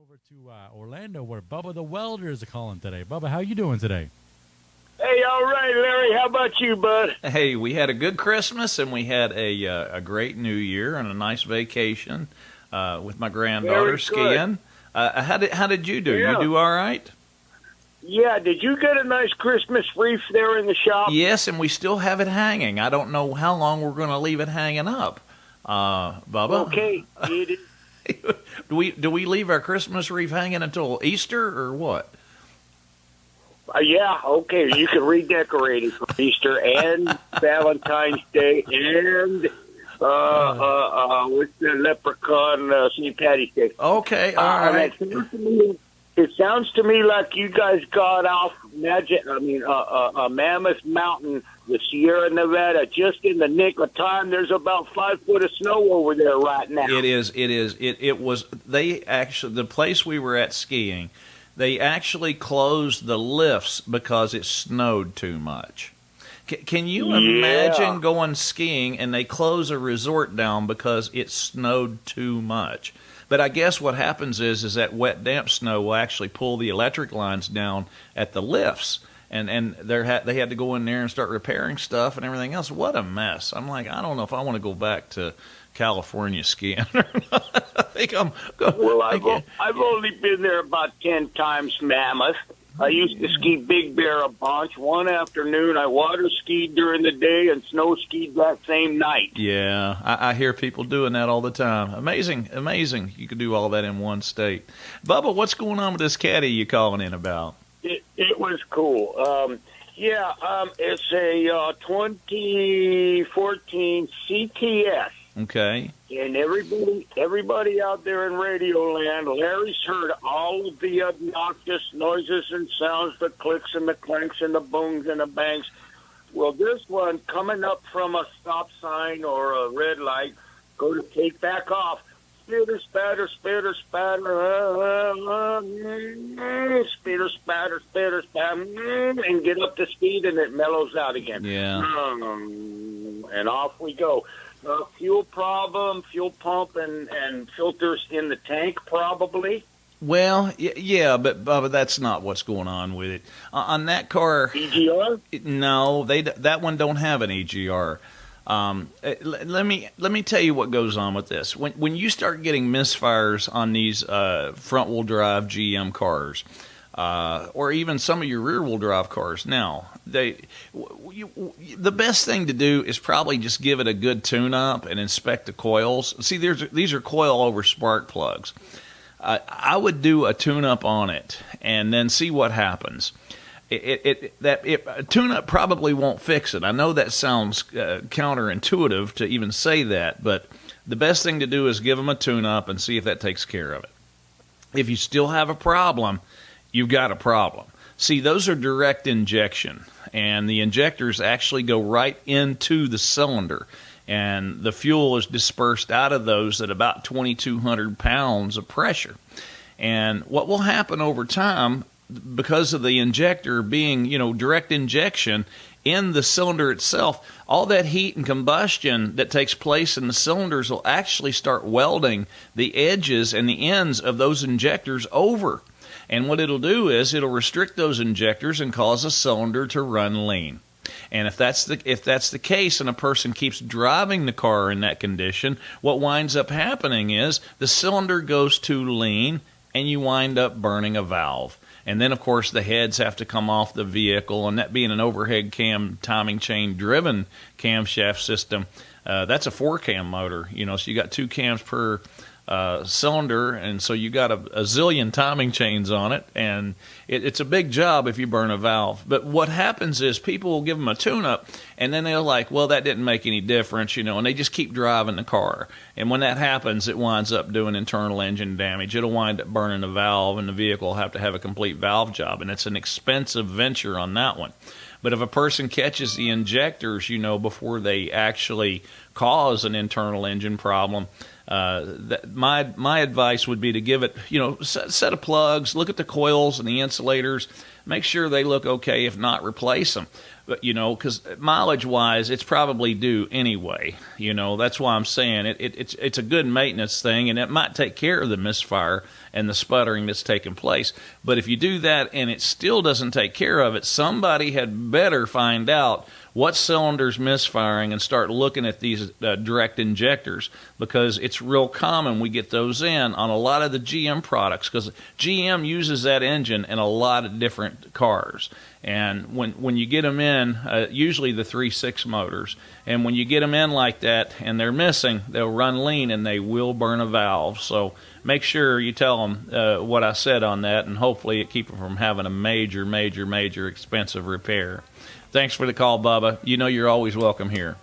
over to Orlando, where Bubba the Welder is calling today. Bubba, how you doing today? Hey, all right, Larry. How about you, bud? Hey, we had a good Christmas, and we had a great New Year and a nice vacation with my granddaughter skiing. How did you do? Yeah. You do all right? Yeah, did you get a nice Christmas wreath there in the shop? Yes, and we still have it hanging. I don't know how long we're going to leave it hanging up, Bubba. Okay. Do we leave our Christmas wreath hanging until Easter or what? Yeah, okay. You can redecorate it for Easter and Valentine's Day and what's the leprechaun St. Patty's Day. Okay, all right. It sounds to me like you guys got off Mammoth Mountain, the Sierra Nevada, just in the nick of time. There's about 5 foot of snow over there right now. It is. It was. They actually, the place we were at skiing, they actually closed the lifts because it snowed too much. Can you imagine going skiing and they close a resort down because it snowed too much? But I guess what happens is that wet, damp snow will actually pull the electric lines down at the lifts, and they had to go in there and start repairing stuff and everything else. What a mess! I'm like, I don't know if I want to go back to California skiing or not. I think I'm going. Well, I've only been there about 10 times, Mammoth. I used to ski Big Bear a bunch. One afternoon, I water skied during the day and snow skied that same night. Yeah, I hear people doing that all the time. Amazing. You could do all that in one state. Bubba, what's going on with this caddy you calling in about? It was cool. It's a 2014 CTS. Okay. And everybody out there in Radio Land, Larry's heard all of the obnoxious noises and sounds, the clicks and the clanks and the booms and the bangs. Well, this one coming up from a stop sign or a red light, go to take back off. Spitter, spatter, spitter, spatter, spitter, spatter, spitter, spatter, and get up to speed, and it mellows out again. Yeah. And off we go. Fuel problem, fuel pump, and filters in the tank, probably. Well, yeah, but Bubba, that's not what's going on with it. On that car, EGR? No, that one don't have an EGR. Let me tell you what goes on with this. When you start getting misfires on these front wheel drive GM cars, or even some of your rear wheel drive cars, now the best thing to do is probably just give it a good tune up and inspect the coils. See, these are coil over spark plugs. I would do a tune up on it and then see what happens. A tune-up probably won't fix it. I know that sounds counterintuitive to even say that, but the best thing to do is give them a tune-up and see if that takes care of it. If you still have a problem, you've got a problem. See, those are direct injection, and the injectors actually go right into the cylinder, and the fuel is dispersed out of those at about 2,200 pounds of pressure. And what will happen over time, because of the injector being, direct injection in the cylinder itself, all that heat and combustion that takes place in the cylinders will actually start welding the edges and the ends of those injectors over. And what it'll do is it'll restrict those injectors and cause a cylinder to run lean. And if that's the case and a person keeps driving the car in that condition, what winds up happening is the cylinder goes too lean and you wind up burning a valve. And then, of course, the heads have to come off the vehicle, and that being an overhead cam timing chain driven camshaft system, that's a 4-cam motor, so you got 2 cams per cylinder, and so you got a zillion timing chains on it, and it's a big job if you burn a valve. But what happens is people will give them a tune-up, and then they're like, well, that didn't make any difference, and they just keep driving the car. And when that happens, it winds up doing internal engine damage. It'll wind up burning a valve, and the vehicle will have to have a complete valve job, and it's an expensive venture on that one. But if a person catches the injectors, before they actually cause an internal engine problem, my advice would be to give it, set of plugs, look at the coils and the insulators, make sure they look okay. If not, replace them. But, because mileage-wise, it's probably due anyway. That's why I'm saying it's a good maintenance thing, and it might take care of the misfire and the sputtering that's taking place. But if you do that and it still doesn't take care of it, somebody had better find out what cylinder's misfiring and start looking at these direct injectors, because it's real common we get those in on a lot of the GM products, because GM uses that engine in a lot of different cars. And when you get them in, usually the 3.6 motors, and when you get them in like that and they're missing, they'll run lean and they will burn a valve. So make sure you tell them what I said on that, and hopefully it keeps them from having a major expensive repair. Thanks for the call, Bubba. You're always welcome here.